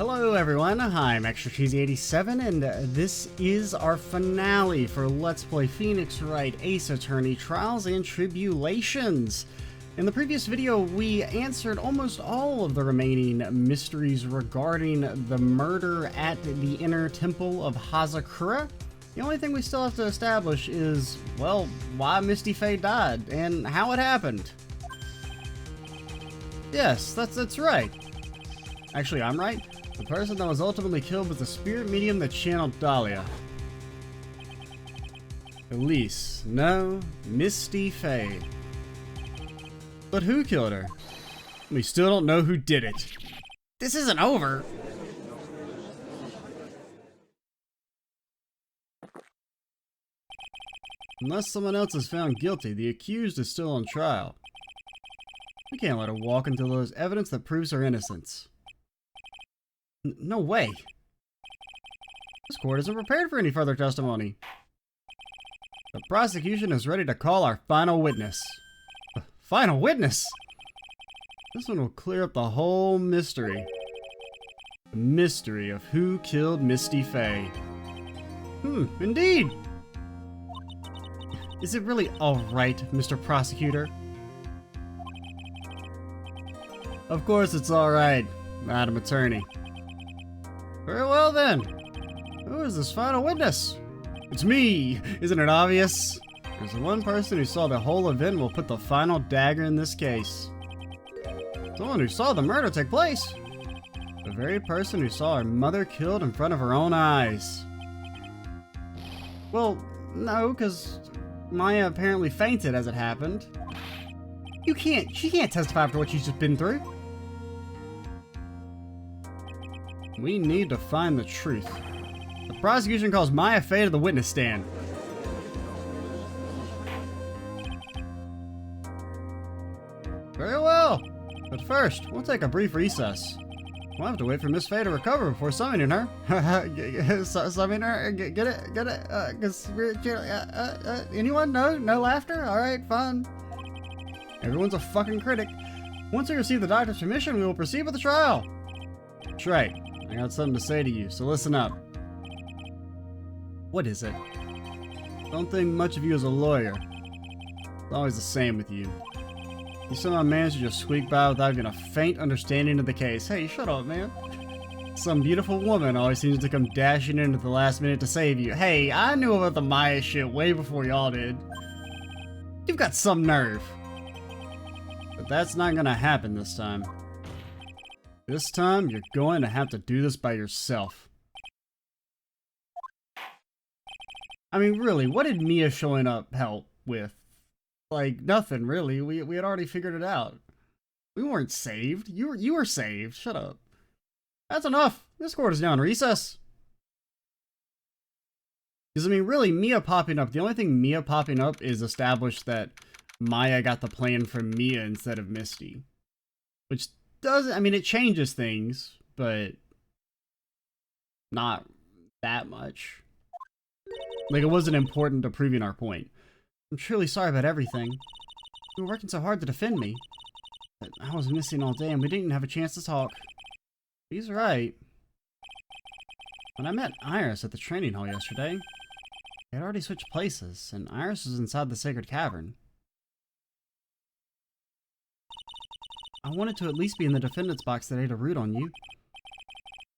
Hello everyone, I'm Extra Cheesy 87 and this is our finale for Let's Play Phoenix Wright Ace Attorney Trials and Tribulations. In the previous video, we answered almost all of the remaining mysteries regarding the murder at the Inner Temple of Hazakura. The only thing we still have to establish is, well, why Misty Faye died and how it happened. Yes, that's right. Actually, I'm right. The person that was ultimately killed was the spirit medium that channeled Dahlia. Elise. No, Misty Faye. But who killed her? We still don't know who did it. This isn't over. Unless someone else is found guilty, the accused is still on trial. We can't let her walk until there's evidence that proves her innocence. No way. This court isn't prepared for any further testimony. The prosecution is ready to call our final witness. Final witness? This one will clear up the whole mystery. The mystery of who killed Misty Faye. Indeed. Is it really alright, Mr. Prosecutor? Of course it's alright, Madam Attorney. Very well then. Who is this final witness? It's me! Isn't it obvious? There's the one person who saw the whole event will put the final dagger in this case. Someone who saw the murder take place. The very person who saw her mother killed in front of her own eyes. Well, no, because Maya apparently fainted as it happened. She can't testify for what she's just been through. We need to find the truth. The prosecution calls Maya Faye to the witness stand. Very well. But first, we'll take a brief recess. We'll have to wait for Miss Faye to recover before summoning her. Summoning her? Get it? Anyone? No laughter? Alright, fine. Everyone's a fucking critic. Once we receive the doctor's permission, we will proceed with the trial. That's right. I got something to say to you, so listen up. What is it? Don't think much of you as a lawyer. It's always the same with you. You somehow managed to just squeak by without even a faint understanding of the case. Hey, shut up, man. Some beautiful woman always seems to come dashing in at the last minute to save you. Hey, I knew about the Maya shit way before y'all did. You've got some nerve. But that's not gonna happen this time. This time, you're going to have to do this by yourself. I mean, really, what did Mia showing up help with? Like, nothing, really. We had already figured it out. We weren't saved. You were saved. Shut up. That's enough. This court is now in recess. Because, I mean, really, Mia popping up, the only thing Mia popping up is established that Maya got the plan from Mia instead of Misty. Which doesn't, I mean, it changes things, but not that much. Like, it wasn't important to proving our point. I'm truly sorry about everything. You were working so hard to defend me. But I was missing all day and we didn't have a chance to talk. He's right. When I met Iris at the training hall yesterday, they had already switched places, and Iris was inside the sacred cavern. I wanted to at least be in the defendant's box today to root on you.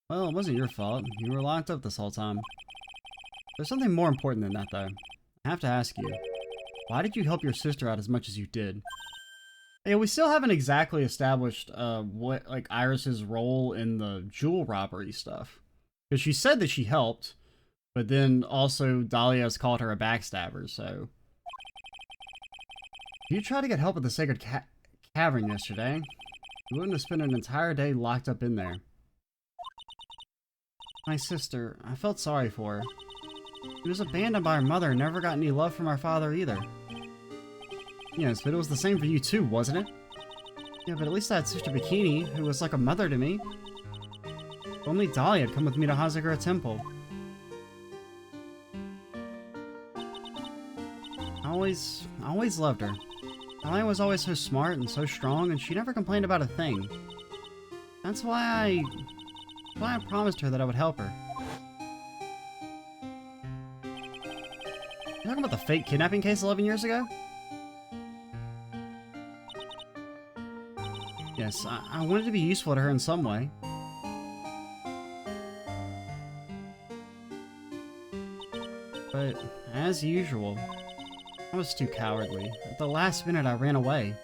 Well, it wasn't your fault. You were locked up this whole time. There's something more important than that, though. I have to ask you. Why did you help your sister out as much as you did? Yeah, we still haven't exactly established what, like, Iris's role in the jewel robbery stuff. Because she said that she helped, but then also Dahlia has called her a backstabber, so... You tried to get help at the sacred cavern yesterday. You wouldn't have spent an entire day locked up in there. My sister, I felt sorry for her. She was abandoned by her mother and never got any love from our father either. Yes, but it was the same for you too, wasn't it? Yeah, but at least I had Sister Bikini, who was like a mother to me. If only Dahlia had come with me to Hazakura Temple. I always loved her. Dahlia was always so smart and so strong, and she never complained about a thing. That's why Why I promised her that I would help her. You talking about the fake kidnapping case 11 years ago? Yes, I wanted to be useful to her in some way. But, as usual, I was too cowardly. At the last minute, I ran away.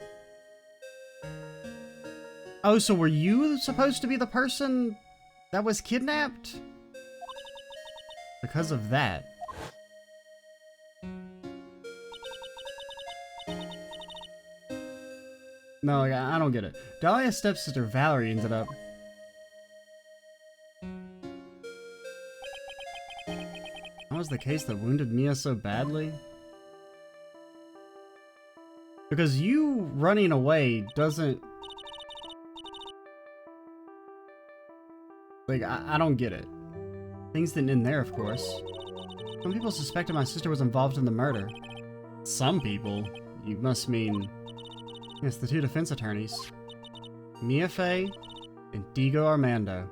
Oh, so were you supposed to be the person that was kidnapped? Because of that. No, like, I don't get it. Dahlia's stepsister Valerie ended up... That was the case that wounded Mia so badly? Because you running away doesn't... Like, I don't get it. Things didn't end there, of course. Some people suspected my sister was involved in the murder. Some people? You must mean... Yes, the two defense attorneys. Mia Fey and Diego Armando.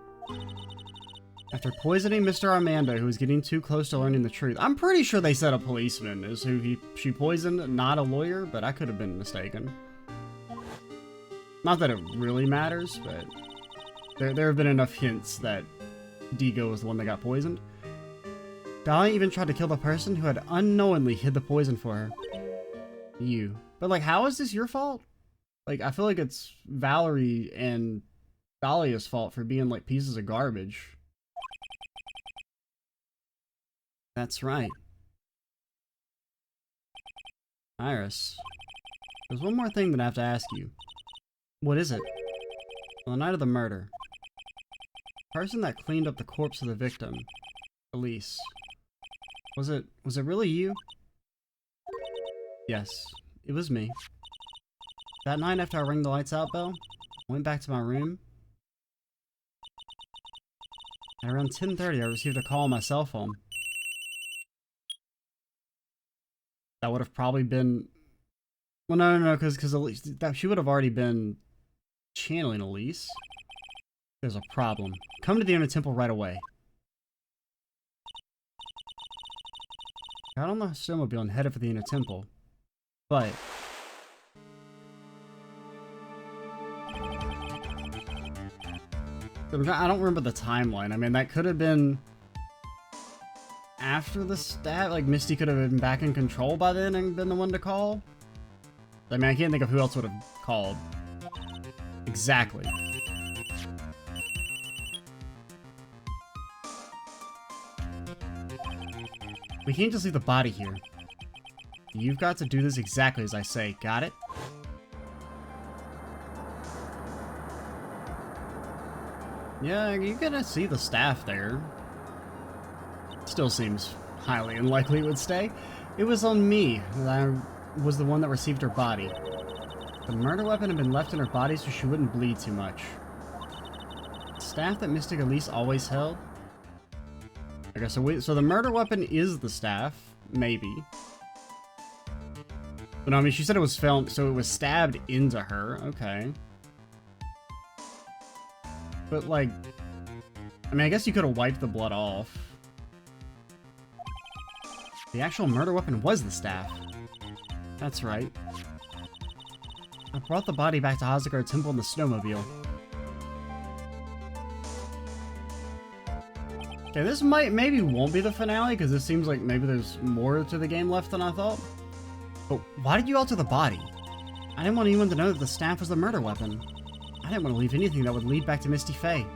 After poisoning Mr. Armando, who was getting too close to learning the truth. I'm pretty sure they said a policeman is who she poisoned, not a lawyer, but I could have been mistaken. Not that it really matters, but there have been enough hints that Diego was the one that got poisoned. Dahlia even tried to kill the person who had unknowingly hid the poison for her. You. But like, how is this your fault? Like, I feel like it's Valerie and Dahlia's fault for being like pieces of garbage. That's right. Iris, there's one more thing that I have to ask you. What is it? On the night of the murder, the person that cleaned up the corpse of the victim, Elise, was it really you? Yes, it was me. That night after I rang the lights out bell, I went back to my room. At around 10:30, I received a call on my cell phone. That would have probably been... Well, no, because Elise, she would have already been channeling Elise. There's a problem. Come to the Inner Temple right away. I got on the snowmobile and headed for the Inner Temple. But... I don't remember the timeline. I mean, that could have been... after the stab, like Misty could have been back in control by then and been the one to call. I mean, I can't think of who else would have called. Exactly. We can't just leave the body here. You've got to do this exactly as I say. Got it? Yeah, you're gonna see the staff there. Still seems highly unlikely it would stay. It was on me that I was the one that received her body. The murder weapon had been left in her body so she wouldn't bleed too much. The staff that Mystic Elise always held? Okay, so the murder weapon is the staff, maybe. But no, I mean, she said it was found, so it was stabbed into her. Okay. But like, I mean, I guess you could have wiped the blood off. The actual murder weapon was the staff. That's right. I brought the body back to Hazagard Temple in the snowmobile. Okay, this maybe won't be the finale, because it seems like maybe there's more to the game left than I thought. But why did you alter the body? I didn't want anyone to know that the staff was the murder weapon. I didn't want to leave anything that would lead back to Misty Faye.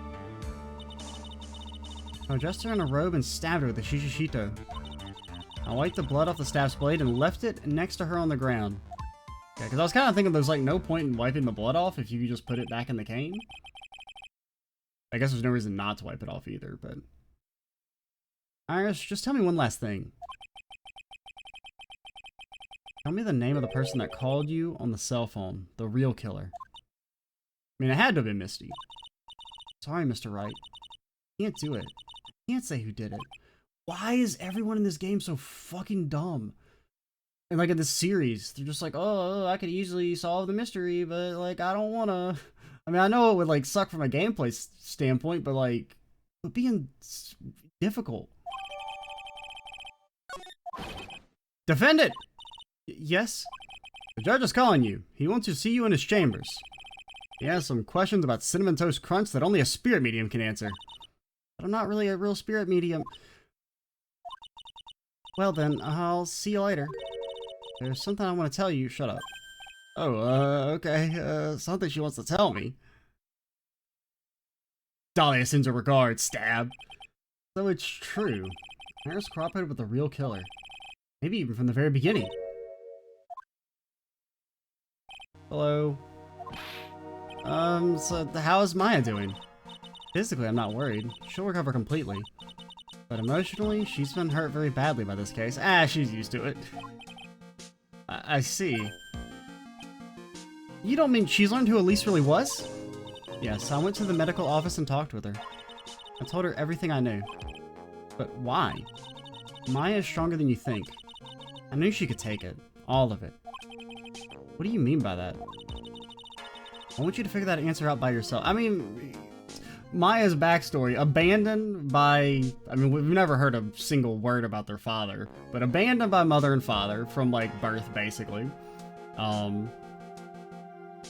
I dressed her in a robe and stabbed her with a shishishito. I wiped the blood off the staff's blade and left it next to her on the ground. Okay, because I was kind of thinking there's like no point in wiping the blood off if you could just put it back in the cane. I guess there's no reason not to wipe it off either, but... Iris, just tell me one last thing. Tell me the name of the person that called you on the cell phone, the real killer. I mean, it had to have been Misty. Sorry, Mr. Wright. I can't do it. I can't say who did it. Why is everyone in this game so fucking dumb? And like in this series, they're just like, oh, I could easily solve the mystery, but like, I don't wanna... I mean, I know it would like suck from a gameplay standpoint, but like, But being difficult. Defend it! Yes? The judge is calling you. He wants to see you in his chambers. He has some questions about Cinnamon Toast Crunch that only a spirit medium can answer. But I'm not really a real spirit medium. Well then, I'll see you later. There's something I want to tell you. Shut up. Oh, okay. Something she wants to tell me. Dahlia sends her regards, stab. So it's true. Harris cooperated with the real killer. Maybe even from the very beginning. Hello. So how is Maya doing? Physically, I'm not worried. She'll recover completely. But emotionally, she's been hurt very badly by this case. Ah, she's used to it. I see. You don't mean she's learned who Elise really was? Yes, I went to the medical office and talked with her. I told her everything I knew. But why? Maya is stronger than you think. I knew she could take it. All of it. What do you mean by that? I want you to figure that answer out by yourself. I mean, Maya's backstory, abandoned by... I mean, we've never heard a single word about their father, but abandoned by mother and father from, like, birth, basically.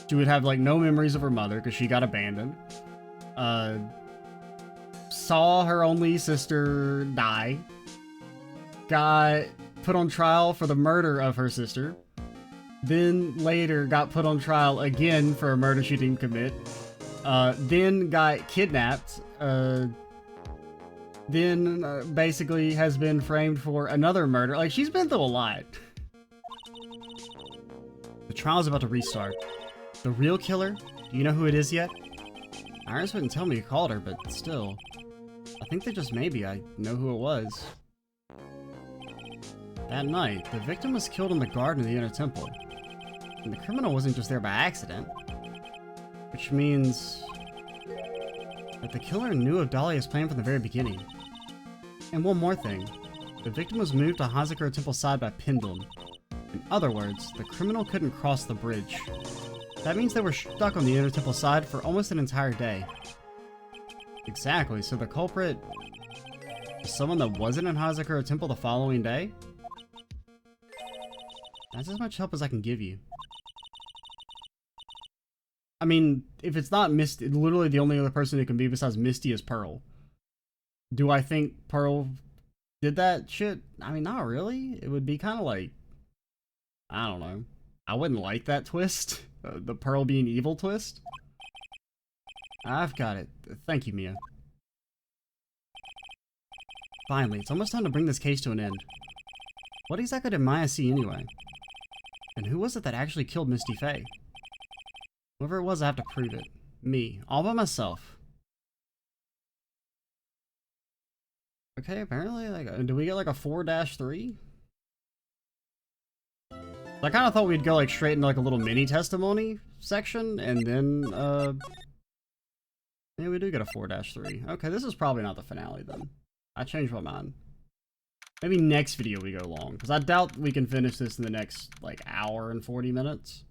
She would have, like, no memories of her mother because she got abandoned. Saw her only sister die. Got put on trial for the murder of her sister. Then later got put on trial again for a murder she didn't commit. Then got kidnapped. Then basically has been framed for another murder. Like, she's been through a lot. The trial's about to restart. The real killer? Do you know who it is yet? Iris wouldn't tell me who called her, but still. I think that just maybe I know who it was. That night, the victim was killed in the garden of the Inner Temple. And the criminal wasn't just there by accident. Which means that the killer knew of Dahlia's plan from the very beginning. And one more thing. The victim was moved to Hazakura Temple side by Pendulum. In other words, the criminal couldn't cross the bridge. That means they were stuck on the Inner Temple side for almost an entire day. Exactly, so the culprit was someone that wasn't in Hazakura Temple the following day? That's as much help as I can give you. I mean, if it's not Misty, literally the only other person it can be besides Misty is Pearl. Do I think Pearl did that shit? I mean, not really. It would be kind of like, I don't know. I wouldn't like that twist. The Pearl being evil twist. I've got it. Thank you, Mia. Finally, it's almost time to bring this case to an end. What exactly did Maya see anyway? And who was it that actually killed Misty Faye? Whoever it was, I have to prove it. Me. All by myself. Okay, apparently, like, do we get like a 4-3? I kind of thought we'd go like straight into like a little mini testimony section, and then, yeah, we do get a 4-3. Okay, this is probably not the finale then. I changed my mind. Maybe next video we go long, because I doubt we can finish this in the next, like, hour and 40 minutes.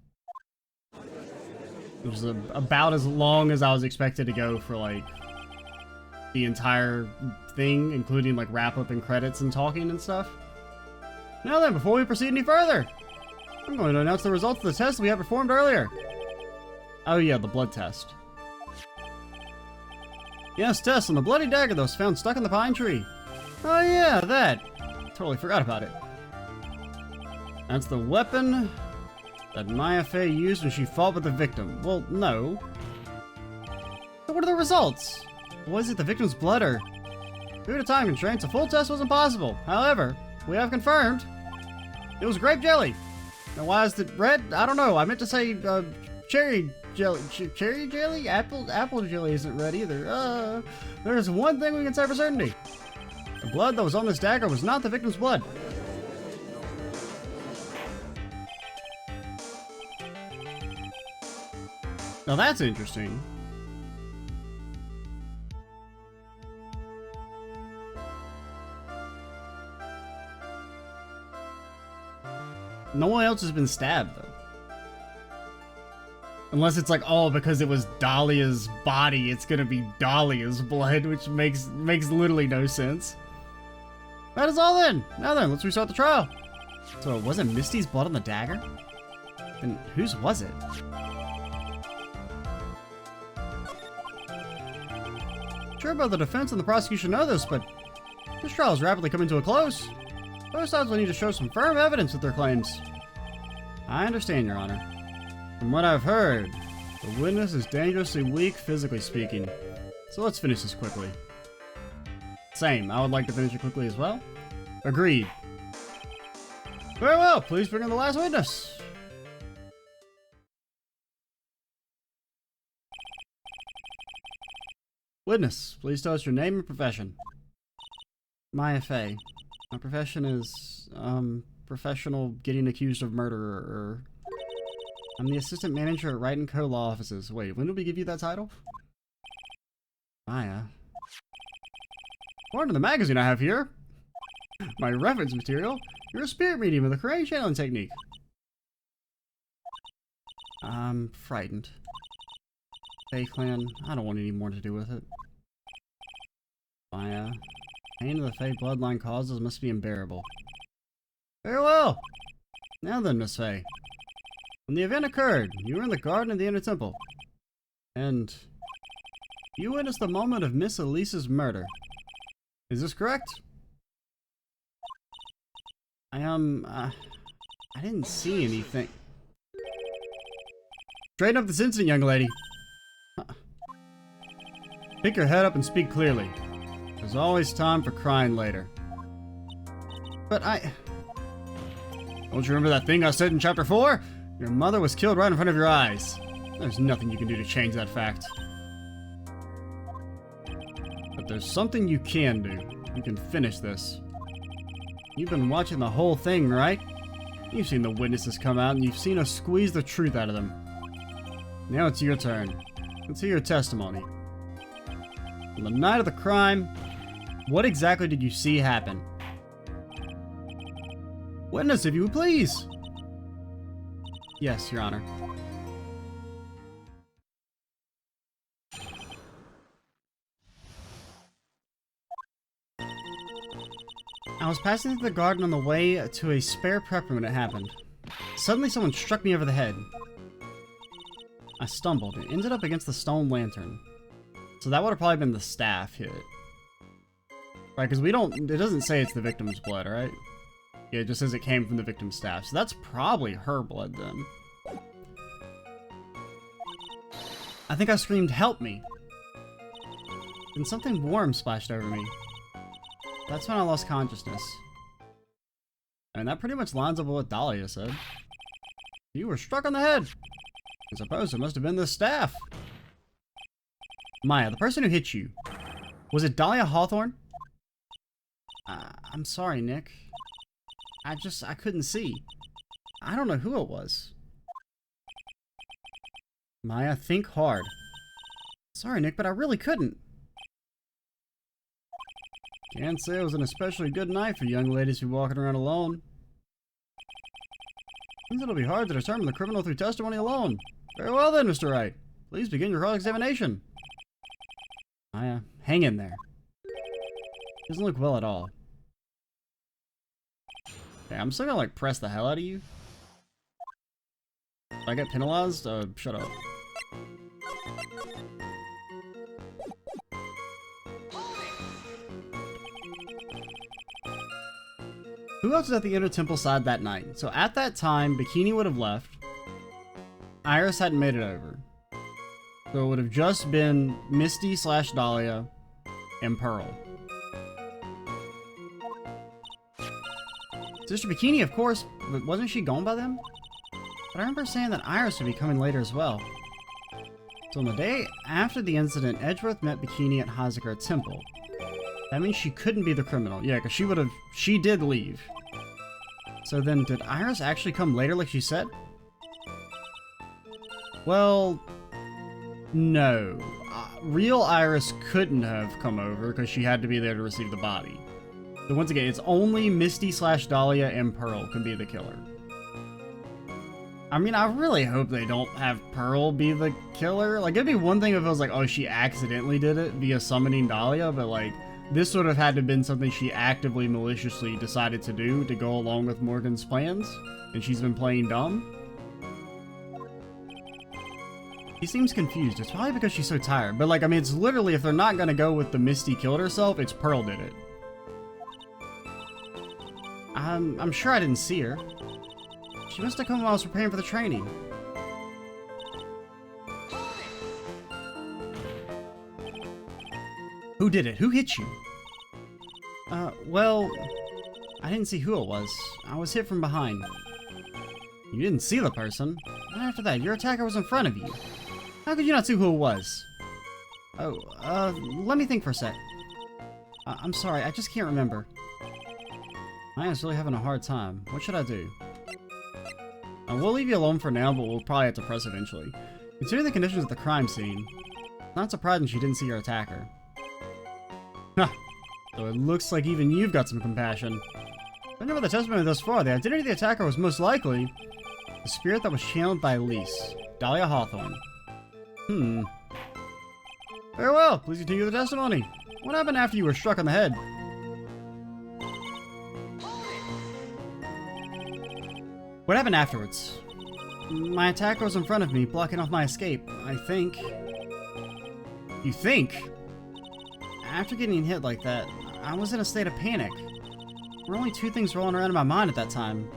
Which is about as long as I was expected to go for, like, the entire thing, including, like, wrap-up and credits and talking and stuff. Now then, before we proceed any further, I'm going to announce the results of the test we had performed earlier. Oh yeah, the blood test. Yes, test on the bloody dagger that was found stuck in the pine tree. Oh yeah, that. Totally forgot about it. That's the weapon that Maya Faye used when she fought with the victim. Well, no. So what are the results? Was it the victim's blood or... Due to time constraints, a full test wasn't possible. However, we have confirmed it was grape jelly. Now why is it red? I don't know. I meant to say cherry jelly. Cherry jelly? Apple jelly isn't red either. There's one thing we can say for certainty. The blood that was on this dagger was not the victim's blood. Now that's interesting. No one else has been stabbed, though. Unless it's like, oh, because it was Dahlia's body, it's gonna be Dahlia's blood, which makes literally no sense. That is all then. Now then, let's restart the trial. So it wasn't Misty's blood on the dagger? Then whose was it? Sure, both the defense and the prosecution know this, but this trial is rapidly coming to a close. Both sides will need to show some firm evidence with their claims. I understand, Your Honor. From what I've heard, the witness is dangerously weak, physically speaking. So let's finish this quickly. Same, I would like to finish it quickly as well. Agreed. Very well, please bring in the last witness. Witness, please tell us your name and profession. Maya Fey. My profession is, professional getting accused of murder, or... I'm the assistant manager at Wright & Co. Law Offices. Wait, when did we give you that title? Maya. According to the magazine I have here, my reference material, you're a spirit medium with a Korean channeling technique. I'm frightened. Fey Clan, I don't want any more to do with it. Maya. Pain of the Fey bloodline causes must be unbearable. Very well. Now then, Miss Fey. When the event occurred, you were in the garden of the Inner Temple. And you witnessed the moment of Miss Elise's murder. Is this correct? I didn't see anything. Straighten up this incident, young lady. Pick your head up and speak clearly. There's always time for crying later. But don't you remember that thing I said in Chapter 4? Your mother was killed right in front of your eyes. There's nothing you can do to change that fact. But there's something you can do. You can finish this. You've been watching the whole thing, right? You've seen the witnesses come out and you've seen us squeeze the truth out of them. Now it's your turn. Let's hear your testimony. On the night of the crime, what exactly did you see happen? Witness, if you would please. Yes, Your Honor. I was passing through the garden on the way to a spare prep room when it happened. Suddenly someone struck me over the head. I stumbled and ended up against the stone lantern. So that would have probably been the staff hit. Right, because it doesn't say it's the victim's blood, right? Yeah, it just says it came from the victim's staff. So that's probably her blood then. I think I screamed, "Help me!" Then something warm splashed over me. That's when I lost consciousness. And that pretty much lines up with what Dahlia said. You were struck on the head. I suppose it must have been the staff. Maya, the person who hit you, was it Dahlia Hawthorne? I'm sorry, Nick. I couldn't see. I don't know who it was. Maya, think hard. Sorry, Nick, but I really couldn't. Can't say it was an especially good night for young ladies who are walking around alone. Seems it'll be hard to determine the criminal through testimony alone. Very well then, Mr. Wright. Please begin your cross-examination. Maya, hang in there. Doesn't look well at all. Okay, I'm still gonna like press the hell out of you. If I get penalized? Shut up. Who else was at the Inner Temple side that night? So at that time, Bikini would have left. Iris hadn't made it over. So it would have just been Misty / Dahlia and Pearl. Sister Bikini, of course, but wasn't she gone by then? But I remember saying that Iris would be coming later as well. So on the day after the incident, Edgeworth met Bikini at Hazakura Temple. That means she couldn't be the criminal. Yeah, because she did leave. So then, did Iris actually come later like she said? Well, no. Real Iris couldn't have come over because she had to be there to receive the body. So once again, it's only Misty / Dahlia and Pearl can be the killer. I mean, I really hope they don't have Pearl be the killer. Like, it'd be one thing if it was like, oh, she accidentally did it via summoning Dahlia, but like, this would have had to have been something she actively, maliciously decided to do to go along with Morgan's plans, and she's been playing dumb. She seems confused. It's probably because she's so tired. But like, I mean, it's literally, if they're not gonna go with the Misty killed herself, it's Pearl did it. I'm sure I didn't see her. She must have come while I was preparing for the training. Who did it? Who hit you? Well, I didn't see who it was. I was hit from behind. You didn't see the person? Not after that, your attacker was in front of you. How could you not see who it was? Oh, let me think for a sec. I'm sorry, I just can't remember. Maya's really having a hard time. What should I do? We'll leave you alone for now, but we'll probably have to press eventually. Considering the conditions at the crime scene, not surprising she didn't see her attacker. Huh. So it looks like even you've got some compassion. Judging by the testimony thus far, the identity of the attacker was most likely the spirit that was channeled by Elise, Dahlia Hawthorne. Very well, please continue the testimony. What happened after you were struck on the head? What happened afterwards? My attacker was in front of me, blocking off my escape, I think. You think? After getting hit like that, I was in a state of panic. There were only two things rolling around in my mind at that time.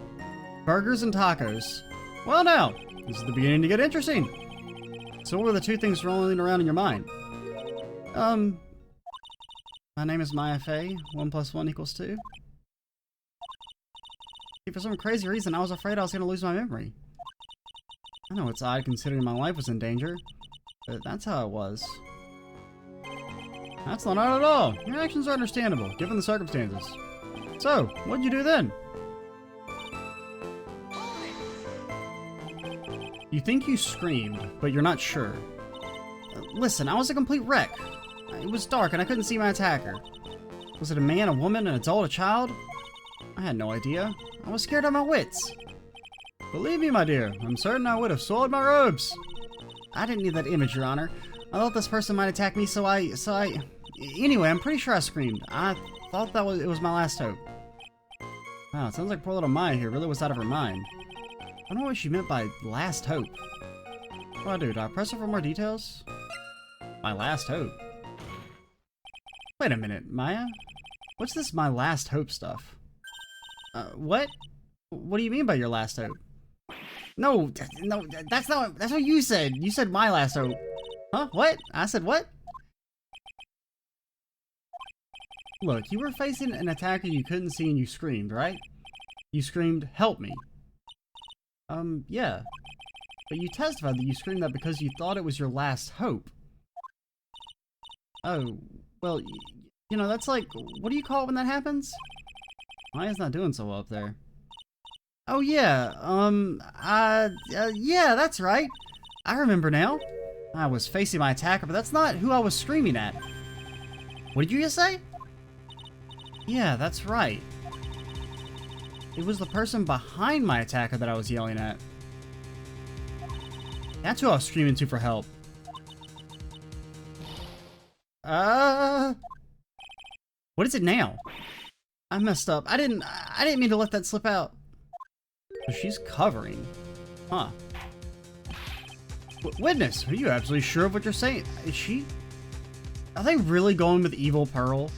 Burgers and tacos. Well now, this is the beginning to get interesting. So what were the two things rolling around in your mind? My name is Maya Fey. 1 + 1 = 2. For some crazy reason, I was afraid I was going to lose my memory. I know it's odd considering my life was in danger, but that's how it was. That's not odd at all. Your actions are understandable, given the circumstances. So, what'd you do then? You think you screamed, but you're not sure. Listen, I was a complete wreck. It was dark and I couldn't see my attacker. Was it a man, a woman, an adult, a child? I had no idea. I was scared out of my wits. Believe me, my dear, I'm certain I would have soiled my robes. I didn't need that image, Your Honor. I thought this person might attack me, so I... Anyway, I'm pretty sure I screamed. I thought it was my last hope. Wow, it sounds like poor little Maya here really was out of her mind. I don't know what she meant by last hope. What do I do? Do I press her for more details? My last hope? Wait a minute, Maya? What's this my last hope stuff? What? What do you mean by your last hope? No, that's what you said. You said my last hope. Huh? What? I said what? Look, you were facing an attacker you couldn't see and you screamed, right? You screamed, help me. Yeah. But you testified that you screamed that because you thought it was your last hope. Oh, well, you know, that's like, what do you call it when that happens? Maya's not doing so well up there. Oh yeah, yeah, that's right. I remember now. I was facing my attacker, but that's not who I was screaming at. What did you just say? Yeah, that's right. It was the person behind my attacker that I was yelling at. That's who I was screaming to for help. What is it now? I messed up. I didn't mean to let that slip out. So she's covering. Huh. Witness, are you absolutely sure of what you're saying? Is she... Are they really going with Evil Pearl?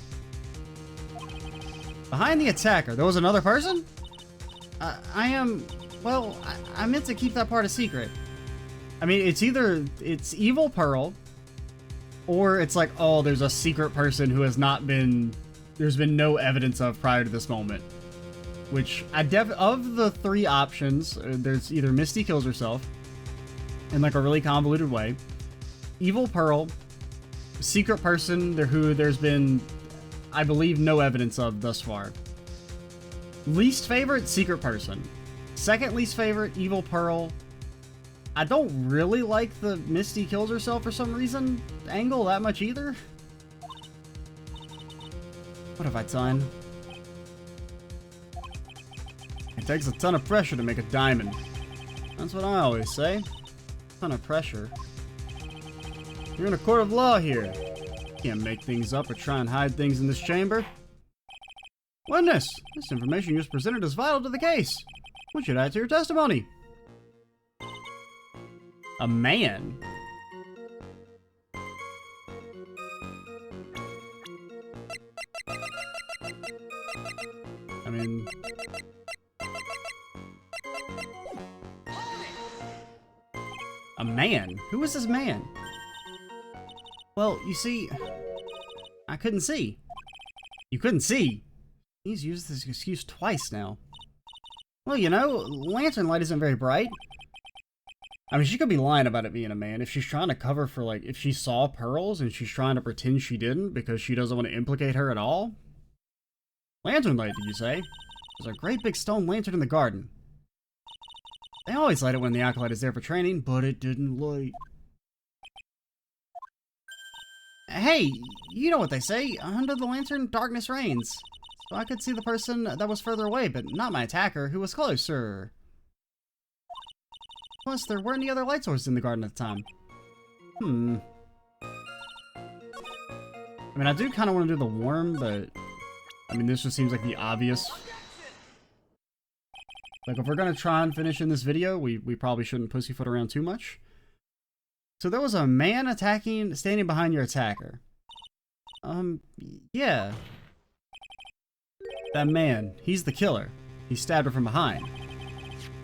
Behind the attacker, there was another person? I am... Well, I meant to keep that part a secret. I mean, it's either... It's Evil Pearl, or it's like, oh, there's a secret person who has not been... There's been no evidence of prior to this moment. Which, of the three options, there's either Misty kills herself, in like a really convoluted way, Evil Pearl, secret person who there's been, I believe, no evidence of thus far. Least favorite, secret person. Second least favorite, Evil Pearl. I don't really like the Misty kills herself for some reason angle that much either. What have I done? It takes a ton of pressure to make a diamond. That's what I always say. Ton of pressure. You're in a court of law here. Can't make things up or try and hide things in this chamber. Witness, this information you just presented is vital to the case. What should add to your testimony? A man? I mean... A man? Who is this man? Well, you see... I couldn't see. You couldn't see? He's used this excuse twice now. Well, you know, lantern light isn't very bright. I mean, she could be lying about it being a man if she's trying to cover for, like, if she saw pearls and she's trying to pretend she didn't because she doesn't want to implicate her at all. Lantern light, did you say? There's a great big stone lantern in the garden. They always light it when the acolyte is there for training, but it didn't light. Hey, you know what they say, under the lantern, darkness reigns. So I could see the person that was further away, but not my attacker, who was closer. Plus, there weren't any other light sources in the garden at the time. I mean, I do kind of want to do the worm, but... I mean, this just seems like the obvious... Like, if we're gonna try and finish in this video, we probably shouldn't pussyfoot around too much. So there was a man standing behind your attacker. Yeah. That man, he's the killer. He stabbed her from behind.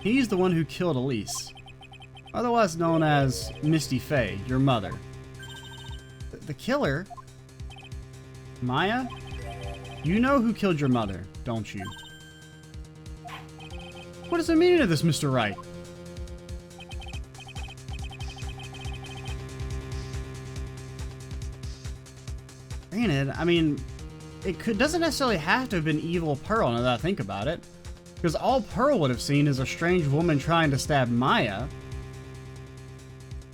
He's the one who killed Elise. Otherwise known as Misty Faye, your mother. The killer? Maya? You know who killed your mother, don't you? What is the meaning of this, Mr. Wright? Granted, I mean, doesn't necessarily have to have been evil Pearl, now that I think about it. Because all Pearl would have seen is a strange woman trying to stab Maya.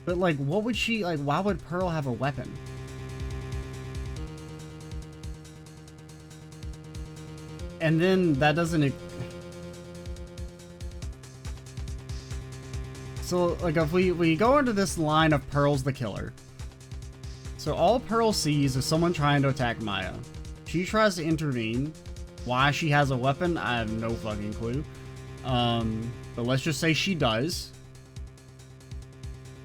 But, like, what would she, like, why would Pearl have a weapon? And then that doesn't... So, like, if we go into this line of Pearl's the killer. So all Pearl sees is someone trying to attack Maya. She tries to intervene. Why she has a weapon, I have no fucking clue. But let's just say she does.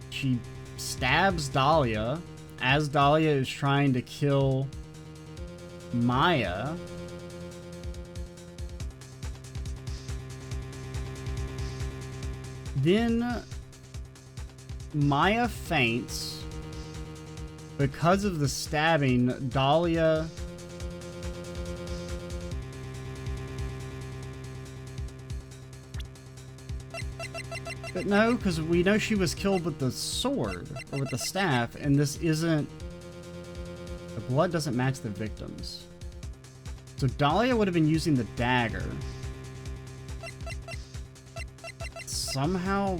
She stabs Dahlia as Dahlia is trying to kill Maya. Then Maya faints. Because of the stabbing, Dahlia... But no, because we know she was killed with the sword, or with the staff, and this isn't... The blood doesn't match the victims. So Dahlia would have been using the dagger. Somehow...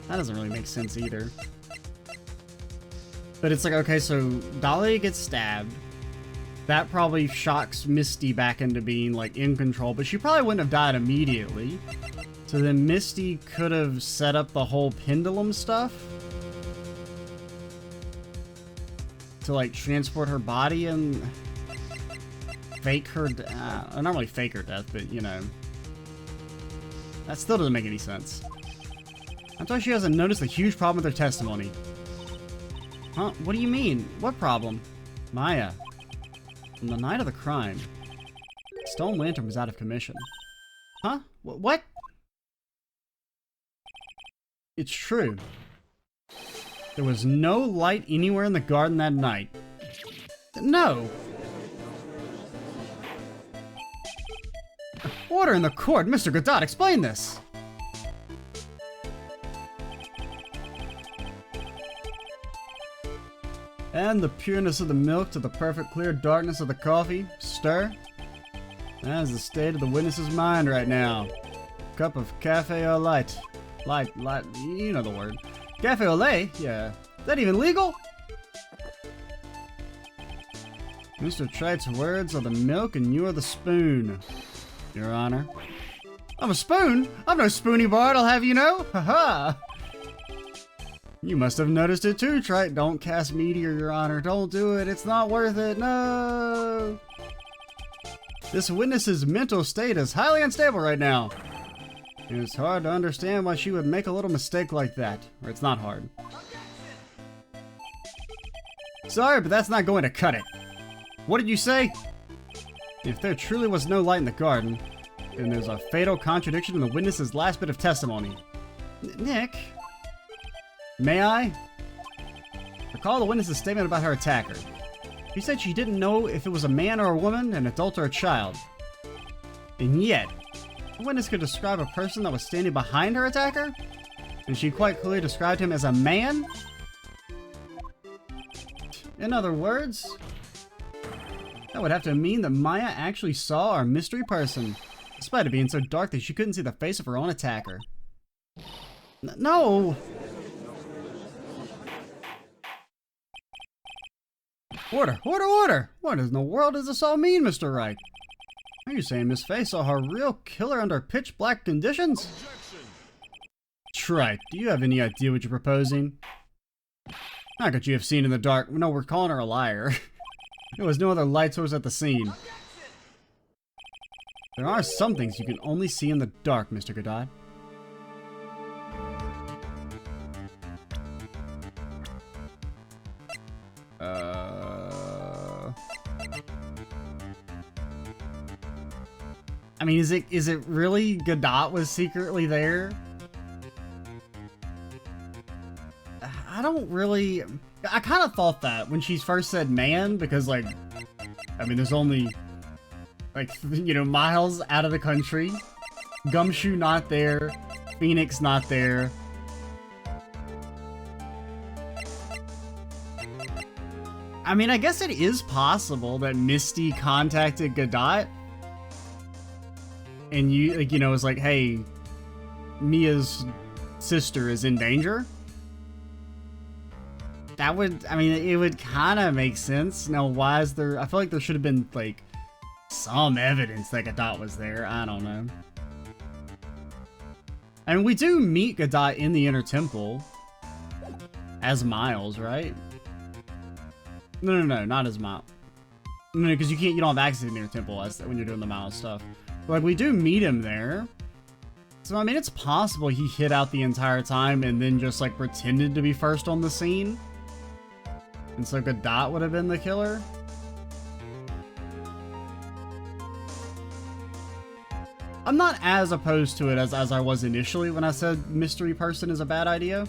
That doesn't really make sense either. But it's like, okay, so Dahlia gets stabbed. That probably shocks Misty back into being, like, in control, but she probably wouldn't have died immediately. So then Misty could have set up the whole pendulum stuff to, like, transport her body and fake her, not really fake her death, but, you know. That still doesn't make any sense. I thought she hasn't noticed a huge problem with her testimony. Huh? What do you mean? What problem? Maya. On the night of the crime, the stone lantern was out of commission. Huh? What? It's true. There was no light anywhere in the garden that night. No! Order in the court! Mr. Godot, explain this! Add the pureness of the milk to the perfect clear darkness of the coffee. Stir. That is the state of the witness's mind right now. Cup of cafe au lait. Light, you know the word. Cafe au lait? Yeah. Is that even legal? Mr. Tright's words are the milk and you are the spoon, Your Honor. I'm a spoon? I'm no spoony bard, I'll have you know. Haha. You must have noticed it too, Wright. Don't cast meteor, Your Honor. Don't do it. It's not worth it. No. This witness's mental state is highly unstable right now. It's hard to understand why she would make a little mistake like that. Or it's not hard. Sorry, but that's not going to cut it. What did you say? If there truly was no light in the garden, then there's a fatal contradiction in the witness's last bit of testimony. Nick? May I? Recall the witness's statement about her attacker. She said she didn't know if it was a man or a woman, an adult or a child. And yet, the witness could describe a person that was standing behind her attacker? And she quite clearly described him as a man? In other words, that would have to mean that Maya actually saw our mystery person, despite it being so dark that she couldn't see the face of her own attacker. No! Order! Order! Order! What in the world does this all mean, Mr. Wright? Are you saying Miss Faye saw her real killer under pitch black conditions? Wright, do you have any idea what you're proposing? How could you have seen in the dark? No, we're calling her a liar. There was no other light source at the scene. There are some things you can only see in the dark, Mr. Godot. I mean, is it really Godot was secretly there? I don't really... I kind of thought that when she first said man, because, like, I mean, there's only, like, you know, miles out of the country. Gumshoe not there. Phoenix not there. I mean, I guess it is possible that Misty contacted Godot. And you, like, you know, was like, hey, Mia's sister is in danger. That would, I mean, it would kind of make sense. Now, why is there, I feel like there should have been, like, some evidence that Godot was there. I don't know. I mean, we do meet Godot in the Inner Temple as Miles, right? No, not as Miles. No, because you don't have access to the Inner Temple as when you're doing the Miles stuff. But, like, we do meet him there. So, I mean, it's possible he hid out the entire time and then just, like, pretended to be first on the scene. And so Godot would have been the killer. I'm not as opposed to it as I was initially when I said mystery person is a bad idea.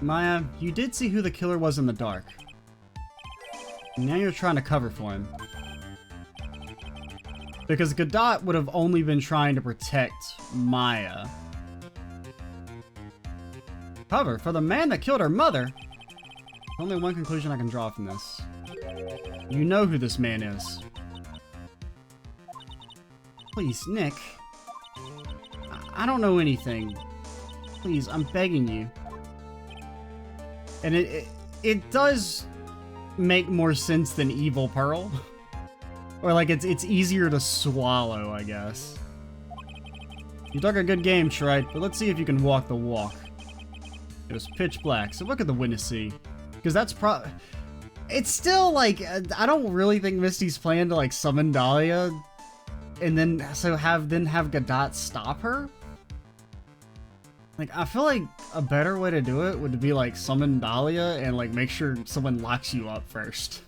Maya, you did see who the killer was in the dark. Now you're trying to cover for him. Because Godot would have only been trying to protect Maya. Cover for the man that killed her mother? Only one conclusion I can draw from this. You know who this man is. Please, Nick. I don't know anything. Please, I'm begging you. And it does make more sense than Evil Pearl. Or like it's easier to swallow, I guess. You took a good game, Wright, but let's see if you can walk the walk. It was pitch black, so what could the witness see? Because that's it's still like, I don't really think Misty's plan to like summon Dahlia and then have Godot stop her. Like, I feel like a better way to do it would be like summon Dahlia and like make sure someone locks you up first.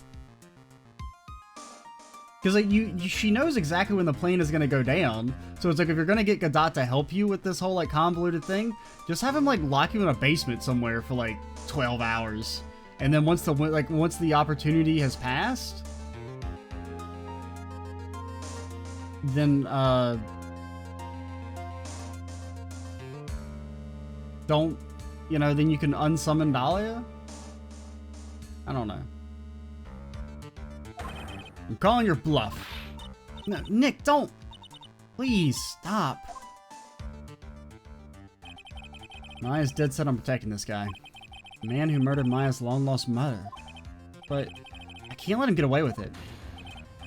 Because like she knows exactly when the plane is gonna go down, so it's like if you're gonna get Godot to help you with this whole like convoluted thing, just have him like lock you in a basement somewhere for like 12 hours, and then once the opportunity has passed, then don't, you know, then you can unsummon Dahlia. I don't know. I'm calling your bluff. No, Nick, don't. Please, stop. Maya's dead set on protecting this guy. The man who murdered Maya's long-lost mother. But I can't let him get away with it.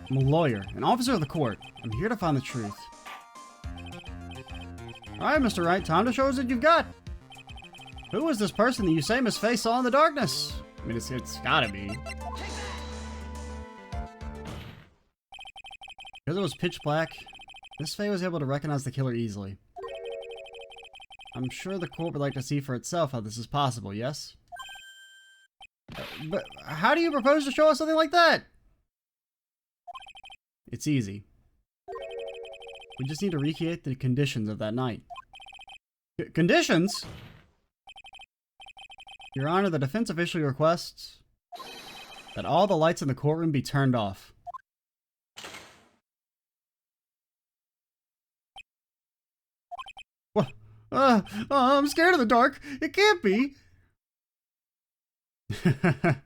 I'm a lawyer, an officer of the court. I'm here to find the truth. Alright, Mr. Wright, time to show us what you've got. Who is this person that you say Miss Faye saw in the darkness? I mean, it's gotta be. Because it was pitch black, Miss Faye was able to recognize the killer easily. I'm sure the court would like to see for itself how this is possible, yes? But how do you propose to show us something like that? It's easy. We just need to recreate the conditions of that night. Conditions? Your Honor, the defense officially requests that all the lights in the courtroom be turned off. What? I'm scared of the dark. It can't be. That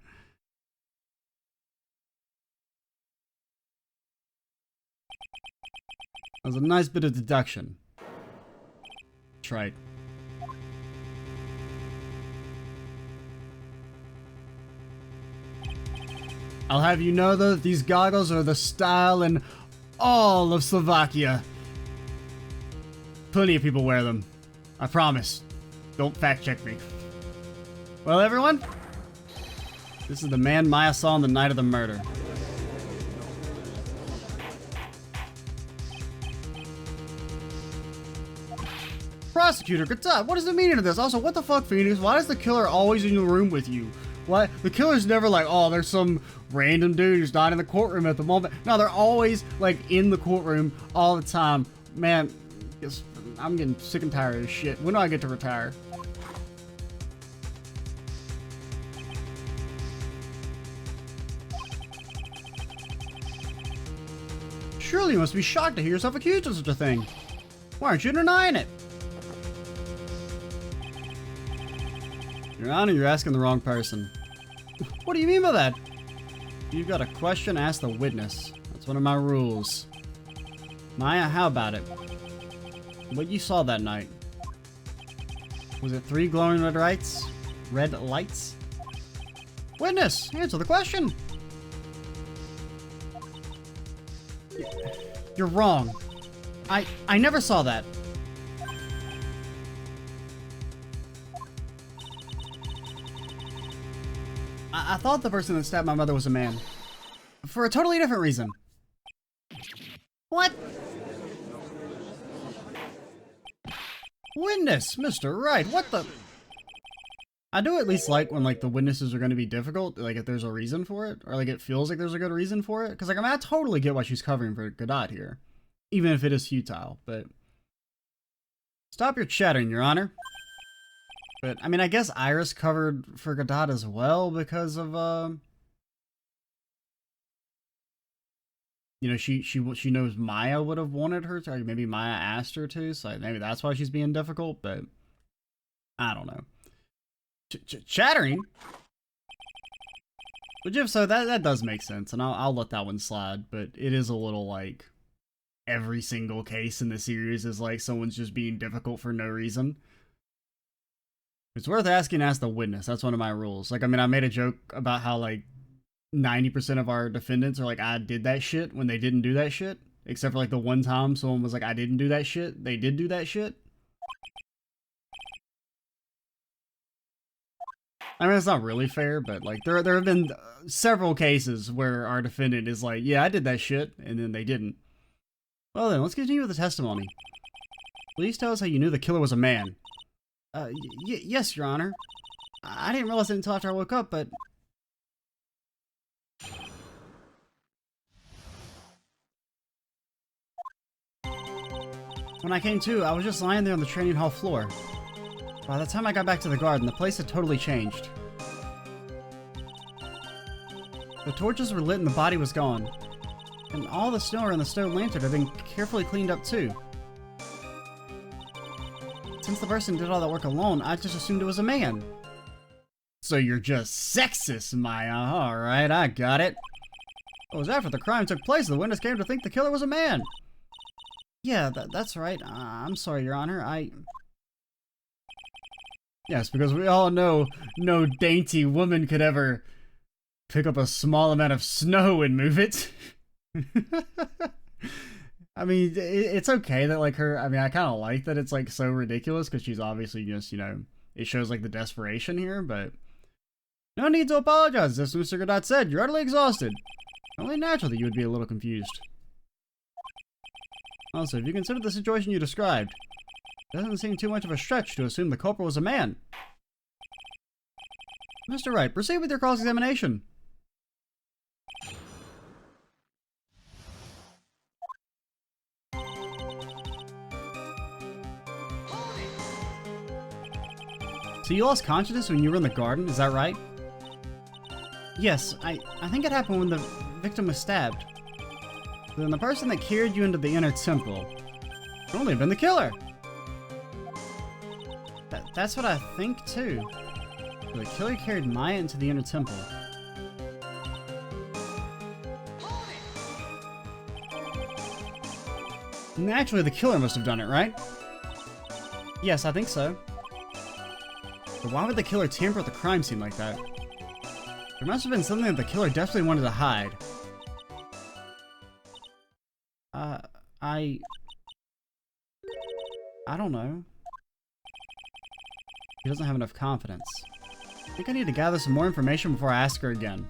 was a nice bit of deduction. That's right. I'll have you know, though, that these goggles are the style in all of Slovakia. Plenty of people wear them. I promise. Don't fact check me. Well, everyone, this is the man Maya saw on the night of the murder. Prosecutor, good time. What is the meaning of this? Also, what the fuck, Phoenix? Why is the killer always in the room with you? Why? The killer's never like, oh, there's some random dude who's not in the courtroom at the moment. No, they're always like in the courtroom all the time. Man, I'm getting sick and tired of this shit. When do I get to retire? Surely you must be shocked to hear yourself accused of such a thing. Why aren't you denying it? Your Honor, you're asking the wrong person. What do you mean by that? If you've got a question, ask the witness. That's one of my rules. Maya, how about it? What you saw that night? Was it 3 glowing red lights? Red lights? Witness, answer the question. You're wrong. I never saw that. I thought the person that stabbed my mother was a man. For a totally different reason. What? Witness, Mr. Wright, what the? I do at least like when like the witnesses are going to be difficult, like if there's a reason for it, or like it feels like there's a good reason for it. Because like I totally get why she's covering for Godot here, even if it is futile. But stop your chattering, Your Honor. But I mean, I guess Iris covered for Godot as well because of you know, she knows Maya would have wanted her to, or maybe Maya asked her to, so maybe that's why she's being difficult. But I don't know. Chattering. But if so, that does make sense, and I'll let that one slide. But it is a little like every single case in the series is like someone's just being difficult for no reason. It's worth asking, ask the witness. That's one of my rules. Like, I mean, I made a joke about how, like, 90% of our defendants are like, I did that shit when they didn't do that shit. Except for, like, the one time someone was like, I didn't do that shit. They did do that shit. I mean, it's not really fair, but, like, there have been several cases where our defendant is like, yeah, I did that shit, and then they didn't. Well, then, let's continue with the testimony. Please tell us how you knew the killer was a man. Yes, Your Honor. I didn't realize it until after I woke up, but... When I came to, I was just lying there on the training hall floor. By the time I got back to the garden, the place had totally changed. The torches were lit and the body was gone. And all the snow around the stone lantern had been carefully cleaned up too. Since the person did all that work alone, I just assumed it was a man. So you're just sexist, Maya. Alright, I got it. It was after the crime took place the witness came to think the killer was a man. Yeah, that's right. I'm sorry, Your Honor. Yes, because we all know no dainty woman could ever Pick up a small amount of snow and move it. I mean, it's okay that, like, her... I mean, I kind of like that it's, like, so ridiculous, because she's obviously just, you know... It shows, like, the desperation here, but... No need to apologize, as Mr. Godot said. You're utterly exhausted. Only natural that you would be a little confused. Also, if you consider the situation you described, it doesn't seem too much of a stretch to assume the culprit was a man. Mr. Wright, proceed with your cross-examination. So you lost consciousness when you were in the garden, is that right? Yes, I think it happened when the victim was stabbed. Then the person that carried you into the inner temple could only have been the killer. That's what I think too. The killer carried Maya into the inner temple. Naturally, the killer must have done it, right? Yes, I think so. But why would the killer tamper with the crime scene like that? There must have been something that the killer definitely wanted to hide. I don't know. He doesn't have enough confidence. I think I need to gather some more information before I ask her again.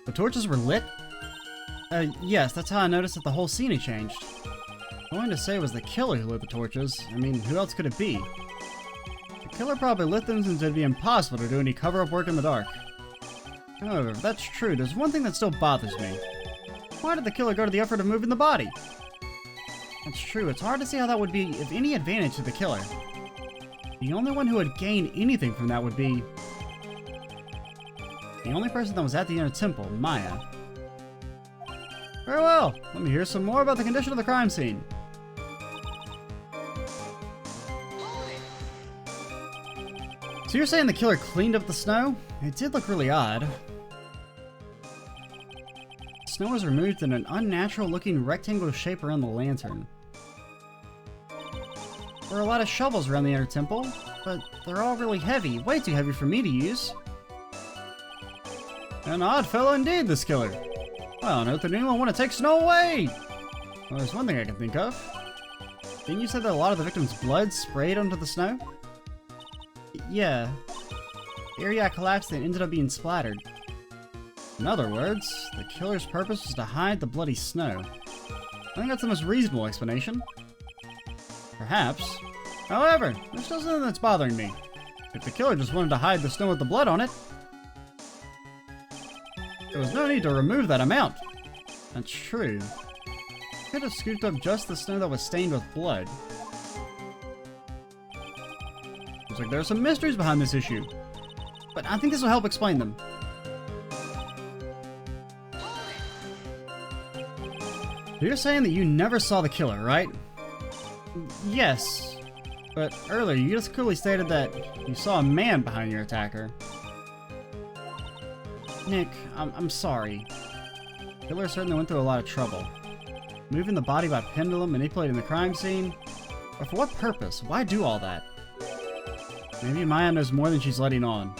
The torches were lit? Yes, that's how I noticed that the whole scene had changed. Going to say it was the killer who lit the torches. I mean, who else could it be? The killer probably lit them since it'd be impossible to do any cover-up work in the dark. However, if that's true, there's one thing that still bothers me. Why did the killer go to the effort of moving the body? That's true, it's hard to see how that would be of any advantage to the killer. The only one who would gain anything from that would be the only person that was at the inner temple, Maya. Very well, let me hear some more about the condition of the crime scene. So you're saying the killer cleaned up the snow? It did look really odd. Snow was removed in an unnatural looking rectangular shape around the lantern. There are a lot of shovels around the inner temple, but they're all really heavy, way too heavy for me to use. An odd fellow indeed, this killer. Why on earth did anyone want to take snow away? Well, there's one thing I can think of. Didn't you say that a lot of the victim's blood sprayed onto the snow? Yeah. The area collapsed and ended up being splattered. In other words, the killer's purpose was to hide the bloody snow. I think that's the most reasonable explanation. Perhaps. However, there's still something that's bothering me. If the killer just wanted to hide the snow with the blood on it, there was no need to remove that amount. That's true. He could have scooped up just the snow that was stained with blood. Looks like there are some mysteries behind this issue. But I think this will help explain them. You're saying that you never saw the killer, right? Yes. But earlier, you just clearly stated that you saw a man behind your attacker. Nick, I'm sorry. The killer certainly went through a lot of trouble. Moving the body by pendulum, manipulating the crime scene. But for what purpose? Why do all that? Maybe Maya knows more than she's letting on.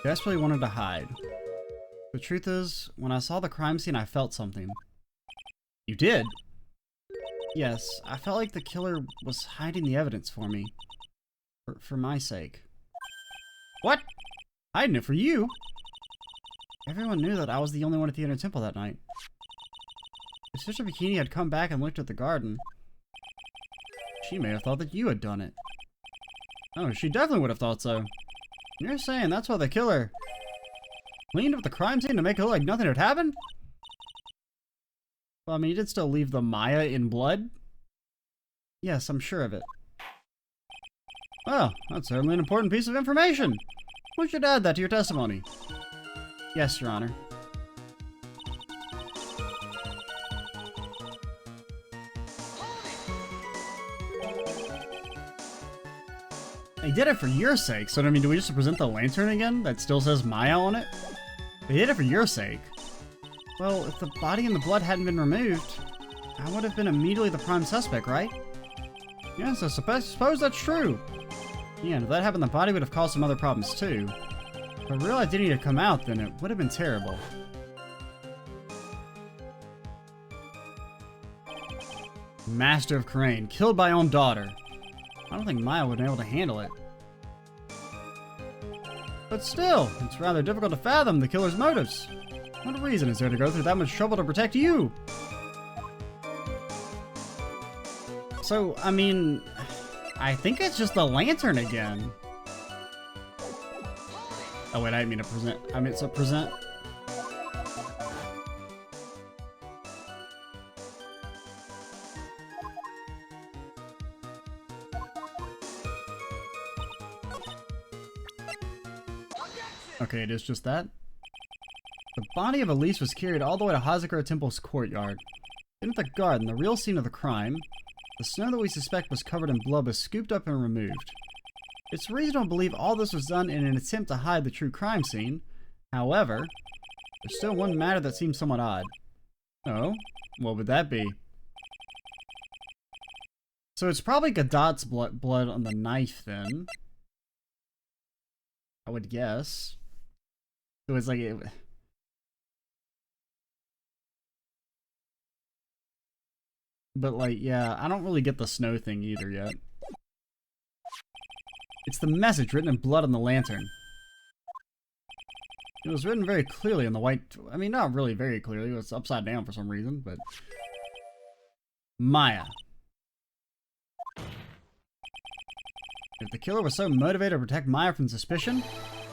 Desperately wanted to hide. The truth is, when I saw the crime scene, I felt something. You did? Yes, I felt like the killer was hiding the evidence for me. For my sake. What? Hiding it for you? Everyone knew that I was the only one at the inner temple that night. If Sister Bikini had come back and looked at the garden, she may have thought that you had done it. Oh, she definitely would have thought so. You're saying that's why the killer cleaned up the crime scene to make it look like nothing had happened? Well, I mean, you did still leave the Maya in blood? Yes, I'm sure of it. Well, that's certainly an important piece of information. We should add that to your testimony. Yes, Your Honor. They did it for your sake, so I mean, do we just present the lantern again that still says Maya on it? They did it for your sake. Well, if the body and the blood hadn't been removed, I would have been immediately the prime suspect, right? Yes, I suppose that's true. Yeah, and if that happened, the body would have caused some other problems too. If a real identity had come out, then it would have been terrible. Master of Crane, killed by own daughter. I don't think Maya would have been able to handle it. But still, it's rather difficult to fathom the killer's motives. What reason is there to go through that much trouble to protect you? So, I mean, I think it's just the lantern again. Oh wait, I didn't mean to present. I meant to present. Okay, it is just that. The body of Elise was carried all the way to Hazakura Temple's courtyard. In at the garden, the real scene of the crime, the snow that we suspect was covered in blood was scooped up and removed. It's reasonable to believe all this was done in an attempt to hide the true crime scene. However, there's still one matter that seems somewhat odd. Oh? What would that be? So it's probably Godot's blood on the knife then. I would guess. So it's like... But like, yeah, I don't really get the snow thing either yet. It's the message written in blood on the lantern. It was written very clearly on the white... I mean, not really very clearly. It was upside down for some reason, but... Maya. If the killer was so motivated to protect Maya from suspicion,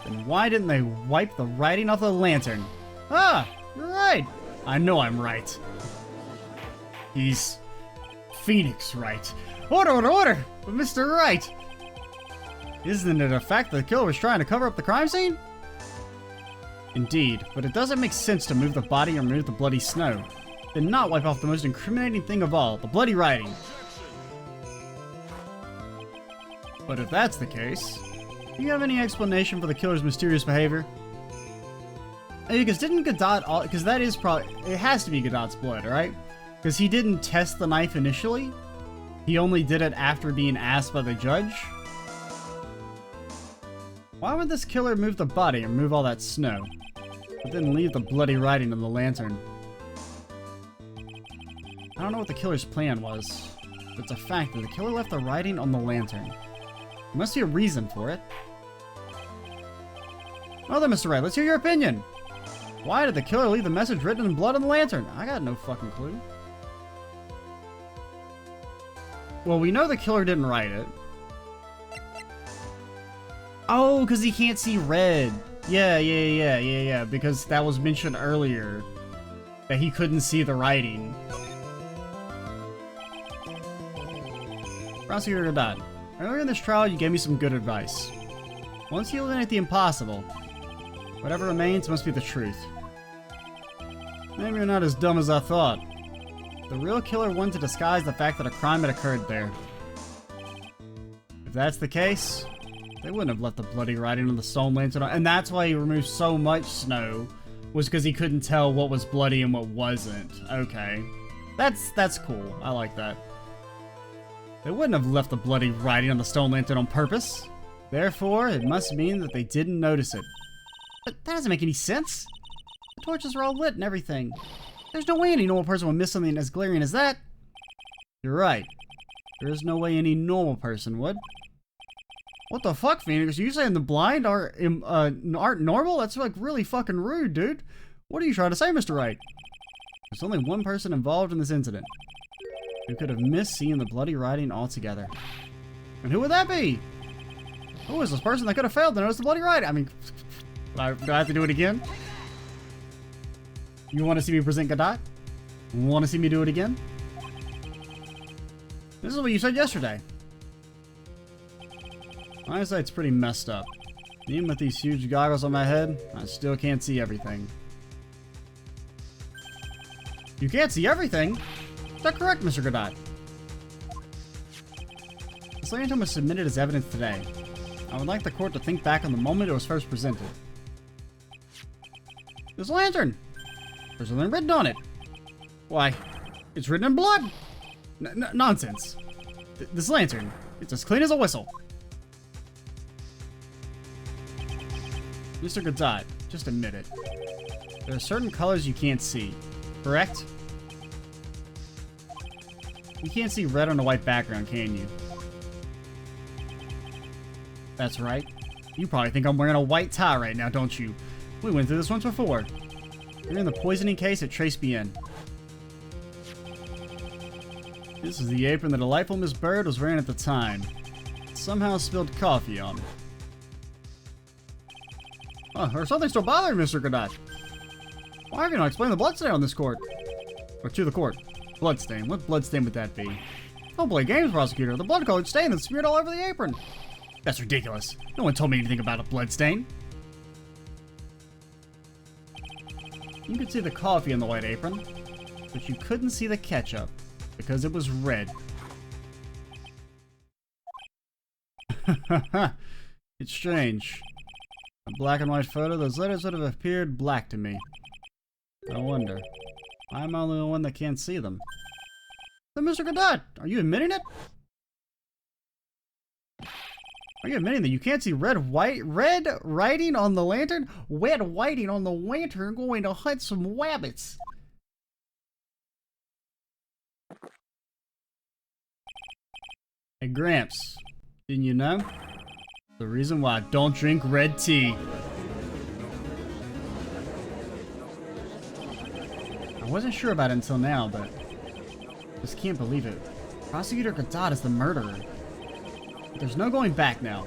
then why didn't they wipe the writing off the lantern? Ah! You're right! I know I'm right. He's... Phoenix Wright. Order, order, order! But Mr. Wright! Isn't it a fact that the killer was trying to cover up the crime scene? Indeed, but it doesn't make sense to move the body or remove the bloody snow. Then not wipe off the most incriminating thing of all, the bloody writing. But if that's the case, do you have any explanation for the killer's mysterious behavior? Because didn't Godot... Because that is probably... It has to be Godot's blood, right? Because he didn't test the knife initially. He only did it after being asked by the judge. Why would this killer move the body and remove all that snow, but then leave the bloody writing on the lantern? I don't know what the killer's plan was, but it's a fact that the killer left the writing on the lantern. There must be a reason for it. Well then, Mr. Wright, let's hear your opinion. Why did the killer leave the message written in blood on the lantern? I got no fucking clue. Well, we know the killer didn't write it. Oh, because he can't see red. Yeah, because that was mentioned earlier. That he couldn't see the writing. Prosecutor Godot, earlier in this trial you gave me some good advice. Once you eliminate the impossible, whatever remains must be the truth. Maybe you're not as dumb as I thought. The real killer wanted to disguise the fact that a crime had occurred there. If that's the case, they wouldn't have left the bloody writing on the stone lantern, and that's why he removed so much snow, was because he couldn't tell what was bloody and what wasn't. Okay. That's cool. I like that. They wouldn't have left the bloody writing on the stone lantern on purpose. Therefore, it must mean that they didn't notice it. But that doesn't make any sense. The torches are all lit and everything. There's no way any normal person would miss something as glaring as that. You're right. There is no way any normal person would. What the fuck, Phoenix? Are you saying the blind aren't normal? That's like really fucking rude, dude. What are you trying to say, Mr. Wright? There's only one person involved in this incident who could have missed seeing the bloody writing altogether. And who would that be? Who is this person that could have failed to notice the bloody writing? I mean, do I have to do it again? You want to see me present Godot? Want to see me do it again? This is what you said yesterday. My eyesight's pretty messed up. Even with these huge goggles on my head, I still can't see everything. You can't see everything? Is that correct, Mr. Godot? This lantern was submitted as evidence today. I would like the court to think back on the moment it was first presented. This lantern! There's something written on it. Why, it's written in blood! Nonsense. This lantern, it's as clean as a whistle. Mr. Godot, just admit it. There are certain colors you can't see, correct? You can't see red on a white background, can you? That's right. You probably think I'm wearing a white tie right now, don't you? We went through this once before. You're in the poisoning case at Trace BN. This is the apron the delightful Miss Bird was wearing at the time. Somehow spilled coffee on it. Oh, or something still bothering Mr. Godot. Why have you not explained the bloodstain on this court? Or to the court. Bloodstain. What bloodstain would that be? Don't play games, prosecutor. The blood-colored stain that's smeared all over the apron. That's ridiculous. No one told me anything about a bloodstain. You could see the coffee on the white apron, but you couldn't see the ketchup because it was red. It's strange. A black and white photo, those letters would have appeared black to me. I wonder, why am I the only one that can't see them? So, Mr. Godot, are you admitting it? Are you admitting that you can't see red writing on the lantern? Red writing on the lantern going to hunt some wabbits. Hey, Gramps, didn't you know? The reason why I don't drink red tea. I wasn't sure about it until now, but I just can't believe it. Prosecutor Godot is the murderer. There's no going back now.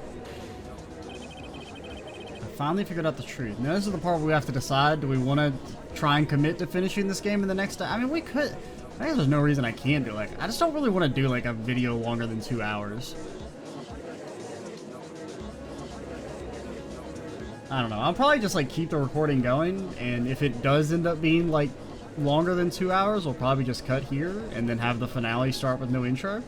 I finally figured out the truth. Now this is the part where we have to decide, do we want to try and commit to finishing this game in the next... I mean, we could... I guess there's no reason I can't do it. Like, I just don't really want to do like a video longer than 2 hours. I don't know. I'll probably just like keep the recording going, and if it does end up being like longer than 2 hours, we'll probably just cut here and then have the finale start with no intro.